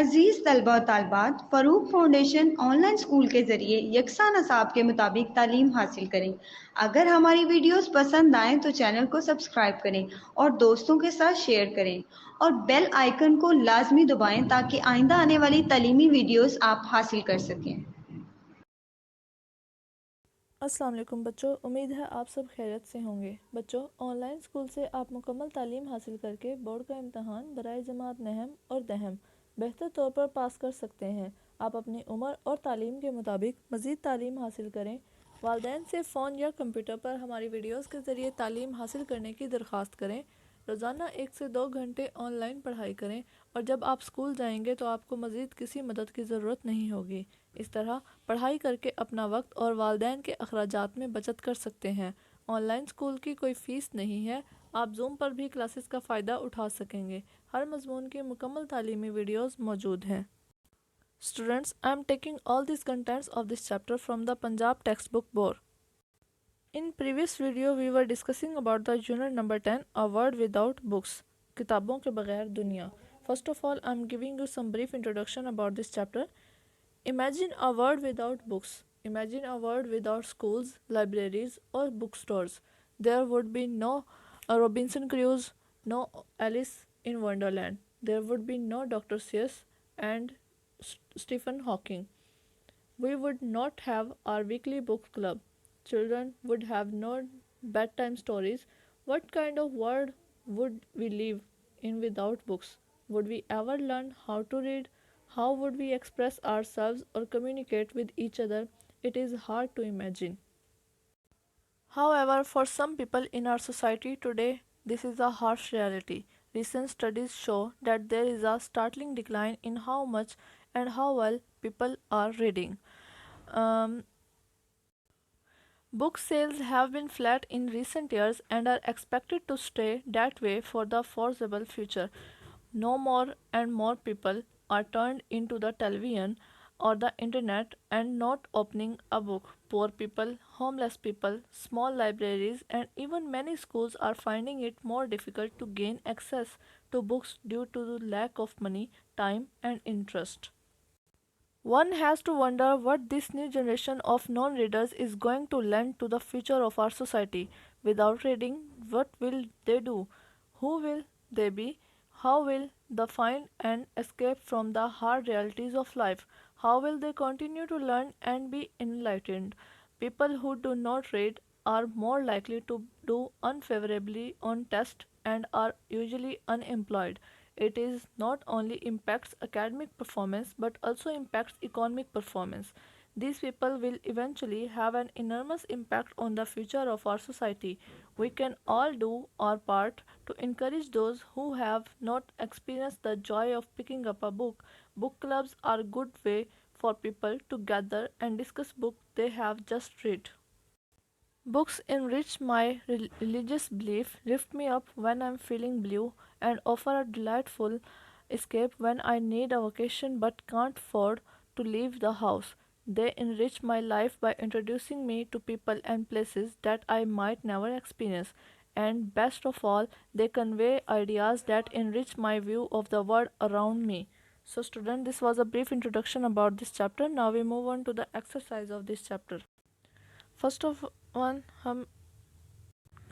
अजीज़ तलबा और तालबात, Farooq foundation online school के ज़रिए यकसा नसाब के मुताबिक तालीम हासिल करें। अगर हमारी वीडियोस पसंद आएँ तो चैनल को सब्सक्राइब करें और दोस्तों के साथ शेयर करें और बेल आइकन को लाजमी दबाएं ताकि आइंदा आने वाली तालीमी वीडियोस आप हासिल कर सकें। अस्सलाम वालेकुम बच्चों, उम्मीद है आप सब खैरियत से होंगे। बच्चों, ऑनलाइन स्कूल से आप मुकम्मल तालीम हासिल करके बोर्ड का इम्तहान बराए जमात नहम और दहम बेहतर तौर पर पास कर सकते हैं। आप अपनी उम्र और तालीम के मुताबिक मज़ीद तालीम हासिल करें। वालिदैन से फ़ोन या कंप्यूटर पर हमारी वीडियोज़ के ज़रिए तालीम हासिल करने की दरख्वास्त करें। रोज़ाना 1 से 2 घंटे ऑनलाइन पढ़ाई करें और जब आप स्कूल जाएंगे तो आपको मज़ीद किसी मदद की ज़रूरत नहीं होगी। इस तरह पढ़ाई करके अपना वक्त और वालिदैन के अखराजात में बचत कर सकते हैं। ऑनलाइन स्कूल की कोई फ़ीस नहीं है। आप जूम पर भी क्लासेस का फ़ायदा उठा सकेंगे। हर मज़मून की मुकम्मल तालीमी वीडियोज़ मौजूद हैं। Students, I am taking all these contents of this chapter from the Punjab textbook Board. In previous video, we were discussing about the unit number 10, a world without books. किताबों के बगैर दुनिया. First of all, I am giving you some brief introduction about this chapter. Imagine a world without books. Imagine a world without schools, libraries, or bookstores. There would be no Robinson Crusoe, no Alice in Wonderland. There would be no Dr. Seuss and Stephen Hawking. We would not have our weekly book club. Children would have no bedtime stories. What kind of world would we live in without books? Would we ever learn how to read? How would we express ourselves or communicate with each other? It is hard to imagine. However, for some people in our society today, this is a harsh reality. Recent studies show that there is a startling decline in how much and how well people are reading. Book sales have been flat in recent years and are expected to stay that way for the foreseeable future. No more and more people are turned into the television or the internet and not opening a book. Poor people, homeless people, small libraries, and even many schools are finding it more difficult to gain access to books due to the lack of money, time, and interest. One has to wonder what this new generation of non-readers is going to lend to the future of our society. Without reading, what will they do? Who will they be? How will they find an escape from the hard realities of life? How will they continue to learn and be enlightened? People who do not read are more likely to do unfavorably on tests and are usually unemployed. It is not only impacts academic performance but also impacts economic performance. These people will eventually have an enormous impact on the future of our society. We can all do our part to encourage those who have not experienced the joy of picking up a book. Book clubs are a good way for people to gather and discuss books they have just read. Books enrich my religious belief, lift me up when I'm feeling blue, and offer a delightful escape when I need a vacation but can't afford to leave the house. They enrich my life by introducing me to people and places that I might never experience. And best of all, they convey ideas that enrich my view of the world around me. So student, this was a brief introduction about this chapter. Now we move on to the exercise of this chapter. First of one हम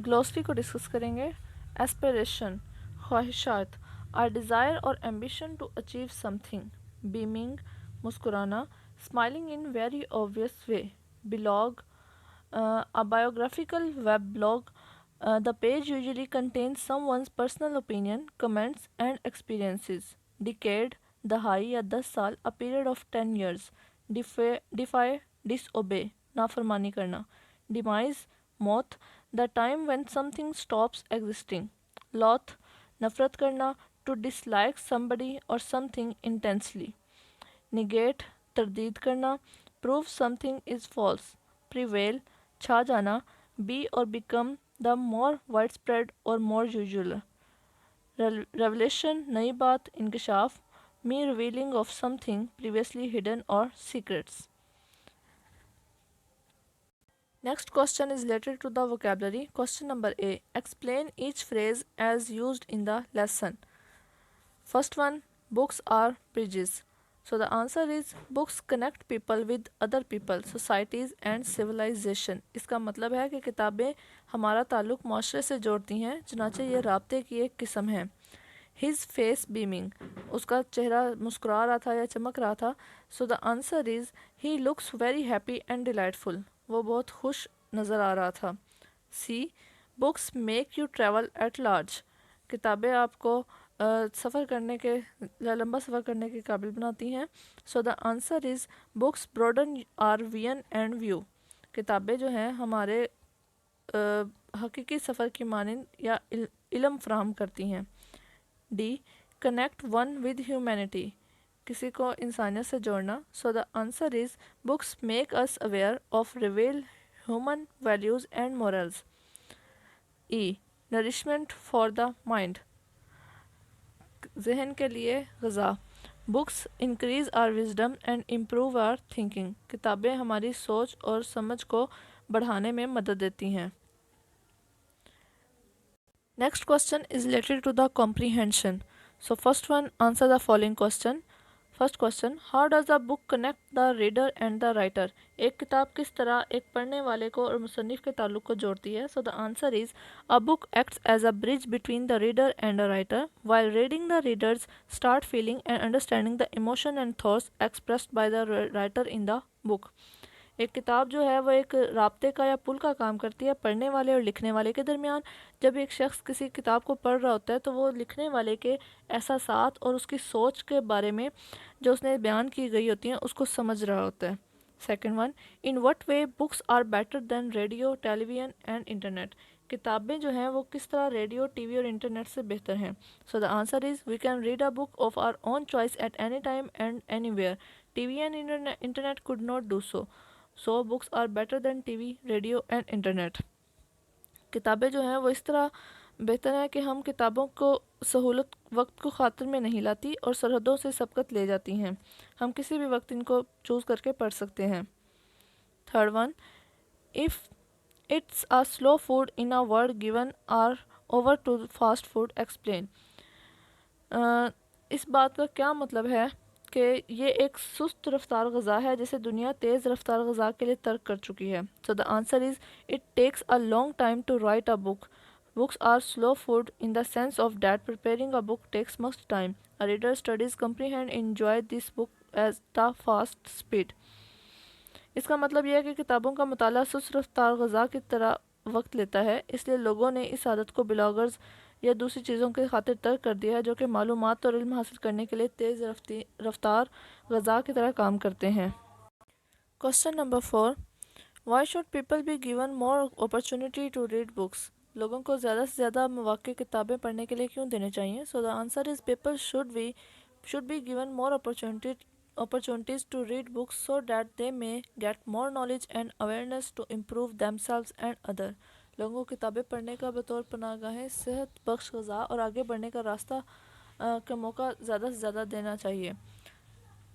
glossary को discuss करेंगे. Aspiration, ख्वाहिशात, or desire और ambition to achieve something. Beaming, मुस्कुराना. Smiling in very obvious way. Blog, a biographical web blog. The page usually contains someone's personal opinion, comments and experiences. Decade, दहाई या 10 साल, a period of 10 years. Defy, disobey, नाफरमानी करना. Demise, मौत, the time when something stops existing. Loath, नफरत करना, to dislike somebody और something intensely. Negate, तरदीद करना. Prove something is false. Prevail, छा जाना. बी और become the more wide spread और मोर यूजुअल. रेवलेशन, नई बात, इंकशाफ. Me revealing of something previously hidden और secrets. Next question is related to the vocabulary. Question number A. Explain each phrase as used in the lesson. First one, Books are bridges. So the answer is books connect people with other people, societies and civilization. इसका मतलब है कि किताबें हमारा ताल्लुक़ माशरे से जोड़ती हैं, चुनांचे ये राब्ते की एक किस्म है. His face beaming. उसका चेहरा मुस्कुरा रहा था या चमक रहा था. So the answer is he looks very happy and delightful. वो बहुत खुश नज़र आ रहा था. C. Books make you travel at large. किताबें आपको सफ़र करने के लंबा सफ़र करने के काबिल बनाती हैं. So the answer is books broaden our vision and view. किताबें जो हैं हमारे हकीकी सफ़र की मानिंद या इल्म फराहम करती हैं. D. Connect one with humanity. किसी को इंसानियत से जोड़ना. So the answer is books make us aware of real human values and morals. E. Nourishment for the mind. जहन के लिए ग़ज़ा. Books increase our wisdom and improve our thinking. किताबें हमारी सोच और समझ को बढ़ाने में मदद देती हैं. Next question is related to the comprehension. So first one, answer the following question. First question, how does the book connect the reader and the writer. एक किताब किस तरह एक पढ़ने वाले को और मुसन्निफ़ के ताल्लुक़ को जोड़ती है. So the answer is a book acts as a bridge between the reader and the writer. While reading the readers start feeling and understanding the emotion and thoughts expressed by the writer in the book. एक किताब जो है वो एक राब्ते का या पुल का काम करती है पढ़ने वाले और लिखने वाले के दरमियान. जब एक शख्स किसी किताब को पढ़ रहा होता है तो वो लिखने वाले के एहसासात और उसकी सोच के बारे में जो उसने बयान की गई होती हैं उसको समझ रहा होता है. Second one, in what way books are better than radio, television and internet. किताबें जो हैं वो किस तरह रेडियो, टीवी और इंटरनेट से बेहतर हैं. So the answer is we can read a book of our own choice at any time and anywhere. TV and internet could not do so. So books are better than TV, radio and internet. किताबें जो हैं वो इस तरह बेहतर है कि हम किताबों को सहूलत वक्त को खातिर में नहीं लाती और सरहदों से सबकत ले जाती हैं. हम किसी भी वक्त इनको चूज़ करके पढ़ सकते हैं. Third one, if it's a slow food in a word given are over to fast food explain. इस बात का क्या मतलब है कि ये एक सुस्त रफ्तार गज़ा है जिसे दुनिया तेज़ रफ्तार गज़ा के लिए तर्क कर चुकी है. So the answer is it takes a long time to write a book. Books are slow food in the sense of that preparing a book takes much time. A reader studies, comprehend, enjoy this book at the fast speed. इसका मतलब यह है कि किताबों का मुताला सुस्त रफ्तार Gaza की तरह वक्त लेता है. इसलिए लोगों ने इस आदत को ब्लॉगर्स या दूसरी चीज़ों के खातिर तर्क कर दिया है जो कि मालूमात और इल्म हासिल करने के लिए तेज़ रफ्तार ग़ज़ा की तरह काम करते हैं. Question number 4, why should people be given more opportunity to read books. लोगों को ज़्यादा से ज़्यादा मौक़े किताबें पढ़ने के लिए क्यों देने चाहिए. सो the answer is people should be given more opportunities to read books so that they may get more knowledge and awareness to improve themselves and other. लोगों को किताबें पढ़ने का बतौर पनाहगाहें सेहत बख्श ग़ज़ा और आगे बढ़ने का रास्ता का मौका ज़्यादा से ज़्यादा देना चाहिए.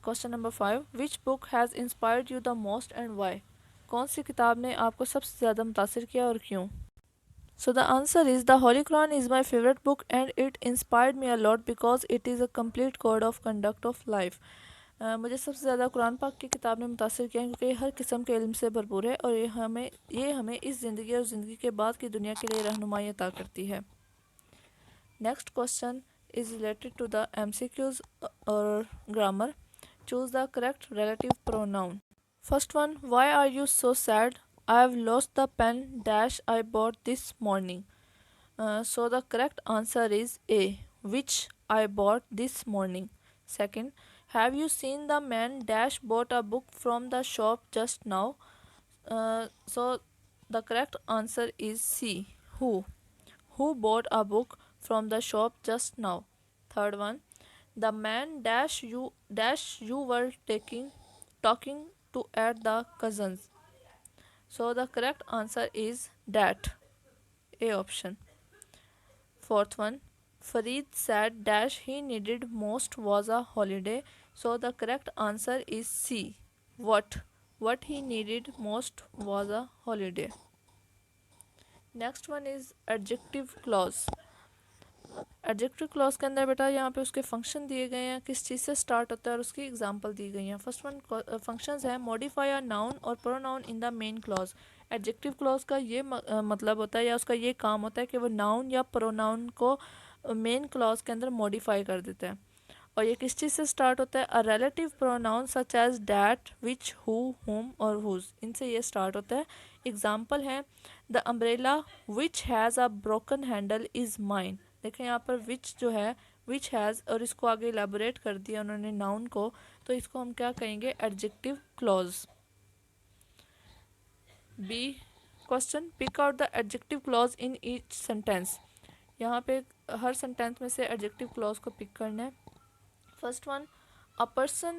Question number 5, which book has inspired you the most and why. कौन सी किताब ने आपको सबसे ज़्यादा मुतासिर किया और क्यों. So the answer is the Holy Quran is my favorite book and it inspired me a lot because it is a complete code of conduct of life. मुझे सबसे ज़्यादा कुरान पाक की किताब ने मुतासिर किया क्योंकि हर किस्म के इल्म से भरपूर है और ये हमें इस ज़िंदगी और ज़िंदगी के बाद की दुनिया के लिए रहनुमाई अता करती है. Next question is related to the MCQs और grammar. Choose the correct relative pronoun. First one, why are you so sad. I have lost the pen dash I bought this morning. So the correct answer is A, which I bought this morning. Second, have you seen the man dash bought a book from the shop just now. So the correct answer is C, who bought a book from the shop just now. Third one, the man dash you were talking to at the cousins. So the correct answer is that, A option. Fourth one, Farid said dash he needed most was a holiday. So the correct answer is C, what he needed most was a holiday. Next one is adjective clause. Adjective clause के अंदर बेटा यहाँ पे उसके function दिए गए हैं, किस चीज़ से स्टार्ट होता है और उसकी एग्जांपल दी गई हैं। फर्स्ट वन फंक्शंस है मॉडिफाई अ नाउन और pronoun in the main clause. Adjective clause का ये मतलब होता है या उसका ये काम होता है कि वो नाउन या प्रोनाउन को मेन क्लॉज के अंदर मॉडिफाई कर देता है। और ये किस चीज़ से स्टार्ट होता है? A relative pronoun such as that, which, who, whom और हुज, इनसे ये स्टार्ट होता है। एग्जाम्पल है the umbrella which has a broken handle is mine. देखें यहाँ पर विच जो है विच हैज़ और इसको आगे इलेबोरेट कर दिया उन्होंने नाउन को, तो इसको हम क्या कहेंगे? Adjective clause. B question pick out the adjective clause in each sentence. यहाँ पे हर सेंटेंस में से एडजेक्टिव क्लॉज को पिक करना है। First one, a person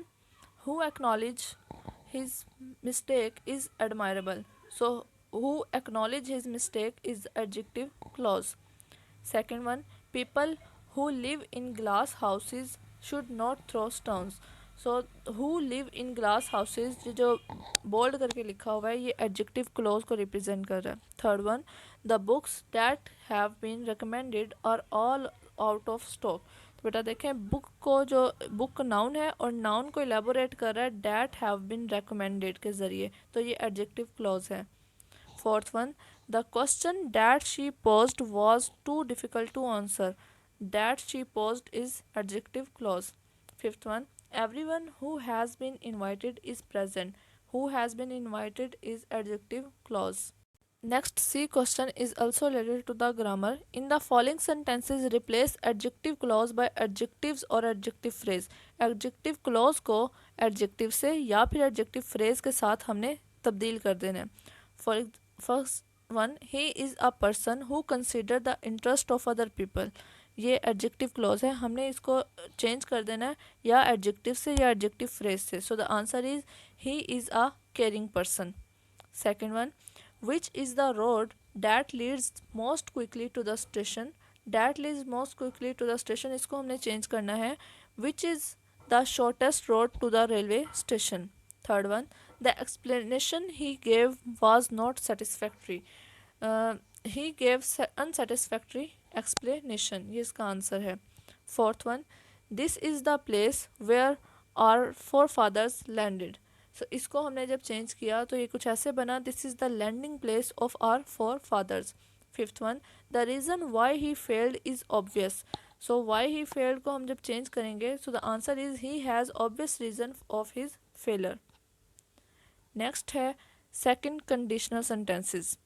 who acknowledge his mistake is admirable. So, who acknowledge his mistake is adjective clause. Second one, people who live in glass houses should not throw stones. So, who live in glass houses ये जो bold करके लिखा हुआ है ये adjective clause को represent कर रहा है. Third one, the books that have been recommended are all out of stock. तो बेटा देखें बुक को जो बुक नाउन है और नाउन को इलेबोरेट कर रहा है डैट हैव बीन रेकमेंडेड के ज़रिए, तो ये एडजेक्टिव क्लॉज है। Fourth one the question that she posed was too difficult to answer. That she posed is adjective clause. Fifth one everyone who has been invited is present. Who has been invited is adjective clause. Next C question is also related to the grammar. In the following sentences replace adjective clause by adjectives or adjective phrase. Adjective clause को adjective से या फिर adjective phrase के साथ हमने तब्दील कर देना है। For first one, he is a person who consider the interest of other people. ये एडजेक्टिव क्लॉज है, हमने इसको चेंज कर देना है या एडजेक्टिव से या एडजेक्टिव फ्रेज से। So the answer is he is a caring person. Second one which is the road that leads most quickly to the station. That leads most quickly to the station, इसको हमने change करना है which is the shortest road to the railway station. Third one the explanation he gave was not satisfactory. He gave unsatisfactory explanation, ये इसका answer है। Fourth one this is the place where our forefathers landed. So इसको हमने जब change किया तो ये कुछ ऐसे बना this is the landing place of our forefathers. Fifth one the reason why he failed is obvious. So why he failed को हम जब चेंज करेंगे so the answer is he has obvious reason of his failure. Next है second conditional sentences.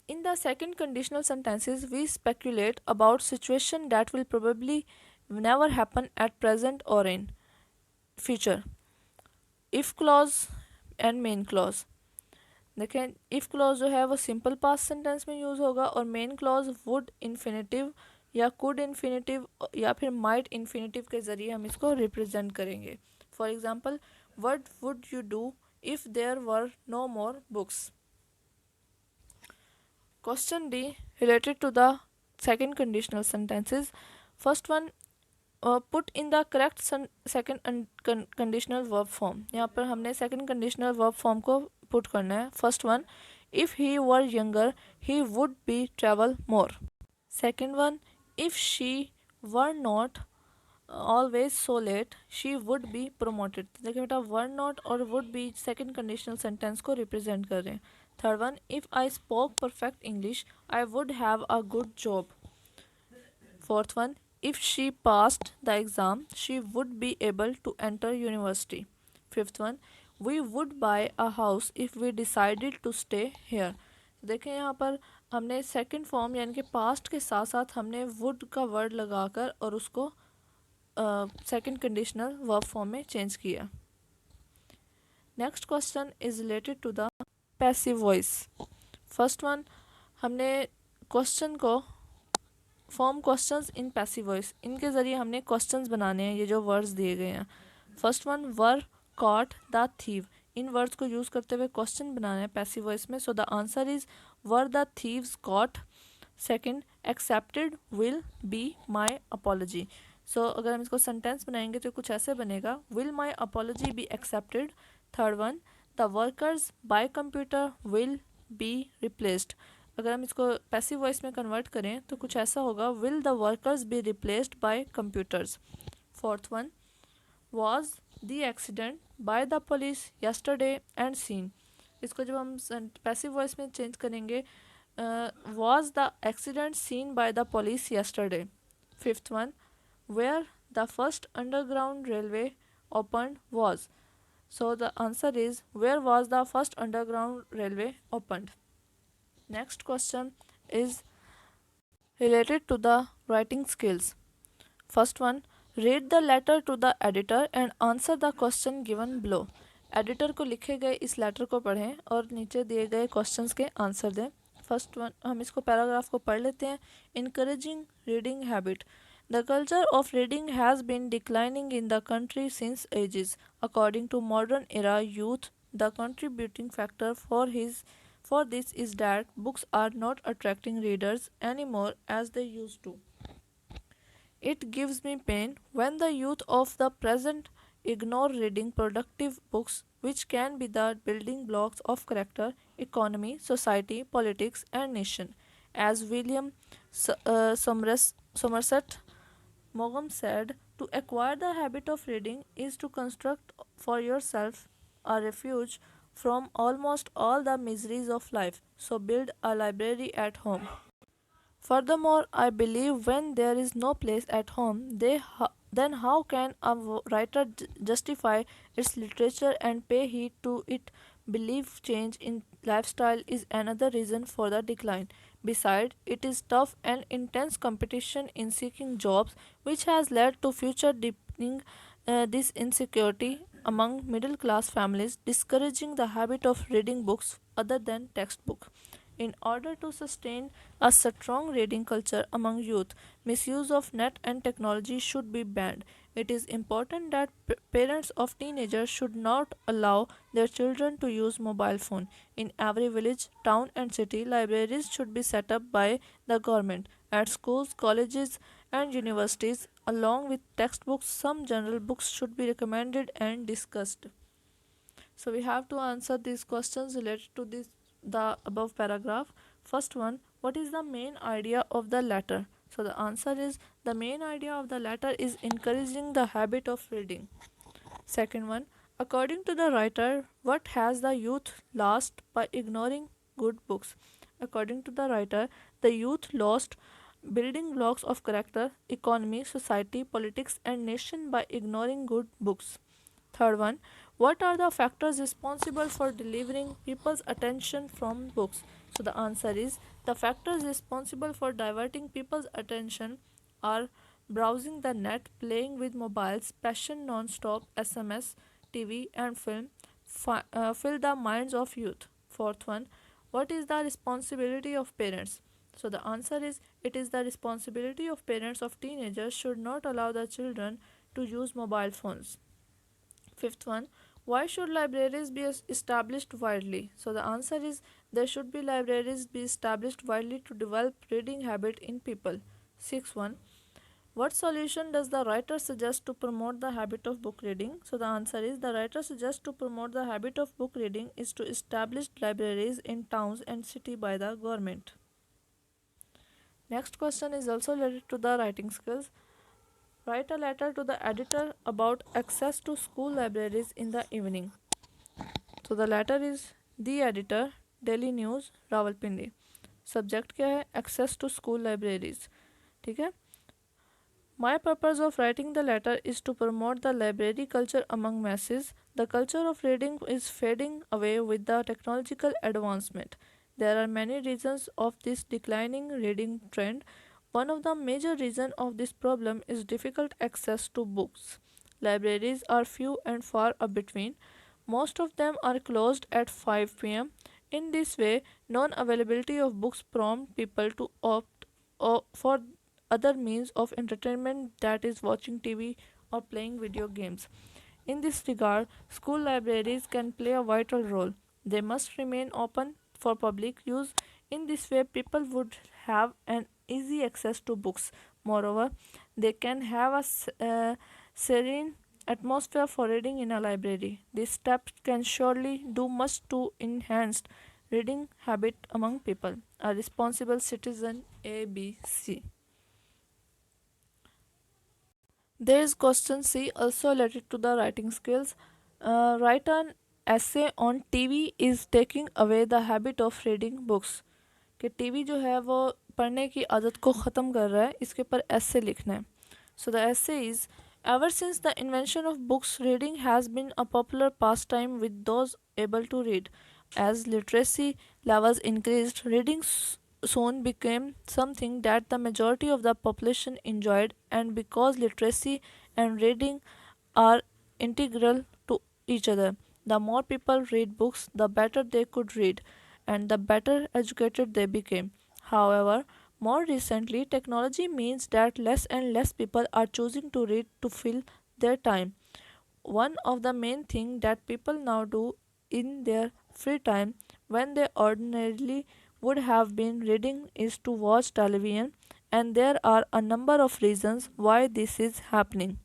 In the second conditional sentences, we speculate about situation that will probably never happen at present or in future. If clause and main clause. देखें if clause जो है वो simple past sentence में use होगा और main clause would infinitive या could infinitive या फिर might infinitive के ज़रिए हम इसको represent करेंगे। For example, what would you do if there were no more books? Question D related to the second conditional sentences. First one put in the correct second conditional verb form. यहाँ पर हमने second conditional verb form को put करना है. First one if he were younger he would be travel more. Second one if she were not always so late she would be promoted. देखिए बेटा were not और would be second conditional sentence को represent कर रहे हैं. Third one if I spoke perfect English I would have a good job. Fourth one if she passed the exam she would be able to enter university. Fifth one we would buy a house if we decided to stay here. देखें यहाँ पर हमने second form यानी कि past के साथ साथ हमने वुड का वर्ड लगाकर और उसको सेकंड कंडीशनल वर्ब फॉर्म में चेंज किया। Next question is related to the passive voice. First one हमने क्वेश्चन को form questions in passive voice, इनके ज़रिए हमने क्वेश्चंस बनाने हैं, ये जो वर्ड्स दिए गए हैं। First one were caught the thief, इन वर्ड्स को यूज़ करते हुए क्वेश्चन बनाना है पैसिव वॉइस में। So the answer is were the thieves caught. Second accepted will be my apology. सो अगर हम इसको सेंटेंस बनाएंगे तो कुछ ऐसे बनेगा will my apology be accepted. Third one the workers by computer will be replaced. اگر ہم اس کو پیسو وائس میں کنورٹ کریں تو کچھ ایسا ہوگا, will the workers be replaced by computers. Fourth one, was the accident by the police yesterday and seen. اس کو جب ہم پیسو وائس میں چینج کریں گے, was the accident seen by the police yesterday. Fifth one, where the first underground railway opened was. So the answer is, where was the first underground railway opened? Next question is related to the writing skills. First one, read the letter to the editor and answer the question given below. Editor کو لکھے گئے اس letter کو پڑھیں اور نیچے دیے گئے questions کے آنسر دیں. فرسٹ ون, ہم اس کو پیراگراف کو پڑھ لیتے ہیں. Encouraging reading habit. The culture of reading has been declining in the country since ages. According to modern era youth, the contributing factor for this is that books are not attracting readers anymore as they used to. It gives me pain when the youth of the present ignore reading productive books which can be the building blocks of character, economy, society, politics, and nation. As William Somerset Maugham said, to acquire the habit of reading is to construct for yourself a refuge from almost all the miseries of life. So build a library at home. Furthermore, I believe when there is no place at home, then how can a writer justify its literature and pay heed to it? Belief change in lifestyle is another reason for the decline. Besides, it is tough and intense competition in seeking jobs, which has led to future deepening this insecurity among middle-class families, discouraging the habit of reading books other than textbook. In order to sustain a strong reading culture among youth, misuse of net and technology should be banned. It is important that parents of teenagers should not allow their children to use mobile phone. In every village, town and city, libraries should be set up by the government. At schools, colleges and universities, along with textbooks, some general books should be recommended and discussed. So we have to answer these questions related to the above paragraph. First one, what is the main idea of the letter? So the answer is, the main idea of the letter is encouraging the habit of reading. Second one, according to the writer, what has the youth lost by ignoring good books? According to the writer, the youth lost building blocks of character, economy, society, politics, and nation by ignoring good books. Third one, what are the factors responsible for delivering people's attention from books? So the answer is, the factors responsible for diverting people's attention are browsing the net, playing with mobiles, passion non-stop, SMS, TV, and film fill the minds of youth. Fourth one, what is the responsibility of parents? So the answer is, it is the responsibility of parents of teenagers should not allow the children to use mobile phones. Fifth one, why should libraries be established widely? So the answer is, there should be libraries be established widely to develop reading habit in people. Sixth one, what solution does the writer suggest to promote the habit of book reading? So the answer is, the writer suggests to promote the habit of book reading is to establish libraries in towns and city by the government. Next question is also related to the writing skills. Write a letter to the editor about access to school libraries in the evening. So the letter is, the editor, Daily News, Rawalpindi. Subject क्या है? Access to school libraries. ठीक है? My purpose of writing the letter is to promote the library culture among masses. The culture of reading is fading away with the technological advancement. There are many reasons of this declining reading trend. One of the major reasons of this problem is difficult access to books. Libraries are few and far between. Most of them are closed at 5 p.m. In this way, non-availability of books prompt people to opt for other means of entertainment, that is watching TV or playing video games. In this regard, school libraries can play a vital role. They must remain open for public use. In this way, people would have an easy access to books. Moreover, they can have a serene atmosphere for reading in a library. This step can surely do much to enhance reading habit among people. A responsible citizen, A, B, C. There is question C also related to the writing skills. Write an essay on TV is taking away the habit of reading books. कि TV जो है वो पढ़ने की आदत को ख़त्म कर रहा है, इसके ऊपर essay लिखना है. So the essay is, ever since the invention of books, reading has been a popular pastime with those able to read. As literacy levels increased, reading soon became something that the majority of the population enjoyed, and because literacy and reading are integral to each other, the more people read books, the better they could read, and the better educated they became. However, more recently, technology means that less and less people are choosing to read to fill their time. One of the main things that people now do in their free time when they ordinarily would have been reading is to watch television, and there are a number of reasons why this is happening.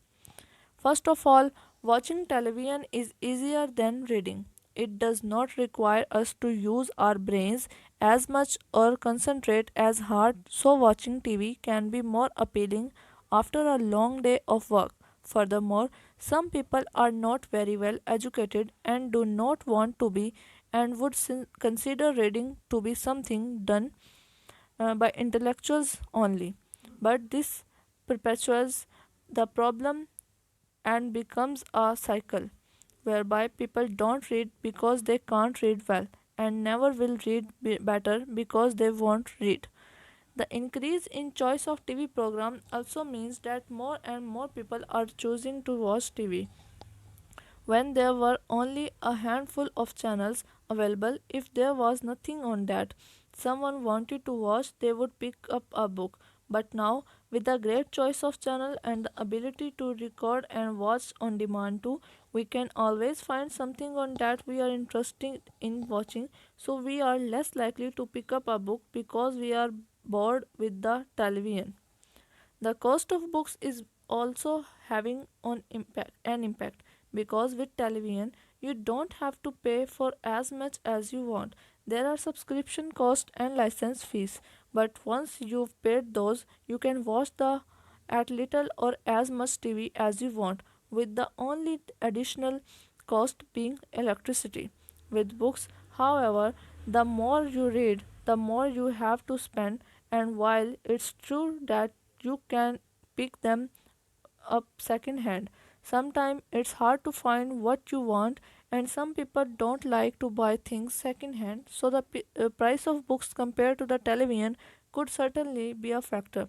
First of all, watching television is easier than reading. It does not require us to use our brains as much or concentrate as hard, so watching TV can be more appealing after a long day of work. Furthermore, some people are not very well educated and do not want to be, and would consider reading to be something done by intellectuals only. But this perpetuates the problem and becomes a cycle whereby people don't read because they can't read well, and never will read better because they won't read. The increase in choice of TV program also means that more and more people are choosing to watch TV. When there were only a handful of channels available, if there was nothing on that someone wanted to watch, they would pick up a book. But now, with the great choice of channel and the ability to record and watch on demand too, we can always find something on that we are interested in watching, so we are less likely to pick up a book because we are bored with the television. The cost of books is also having an impact, because with television you don't have to pay for as much as you want. There are subscription costs and license fees, but once you've paid those, you can watch the at little or as much TV as you want, with the only additional cost being electricity. With books, however, the more you read, the more you have to spend, and while it's true that you can pick them up second hand, sometimes it's hard to find what you want, and some people don't like to buy things second hand, so the price of books compared to the television could certainly be a factor.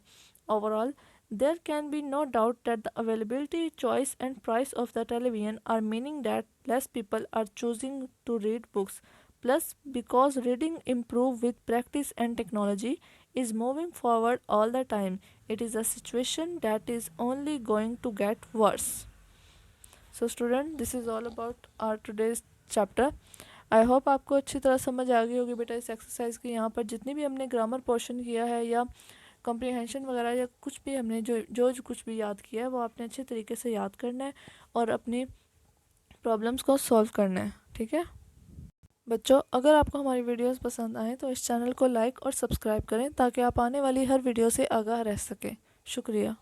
Overall, there can be no doubt that the availability, choice, and price of the television are meaning that less people are choosing to read books. Plus, because reading improve with practice and technology is moving forward all the time, it is a situation that is only going to get worse. So student, this is all about our today's chapter. I hope आपको अच्छी तरह समझ आ गई होगी बेटा इस exercise की. यहाँ पर जितनी भी हमने ग्रामर पोर्शन किया है या कॉम्प्रीहेंशन वगैरह या कुछ भी हमने जो कुछ भी याद किया है वो आपने अच्छे तरीके से याद करना है और अपनी प्रॉब्लम्स को सॉल्व करना है. ठीक है बच्चों, अगर आपको हमारी वीडियोस पसंद आए तो इस चैनल को लाइक और सब्सक्राइब करें ताकि आप आने वाली हर वीडियो से आगाह रह सकें. शुक्रिया.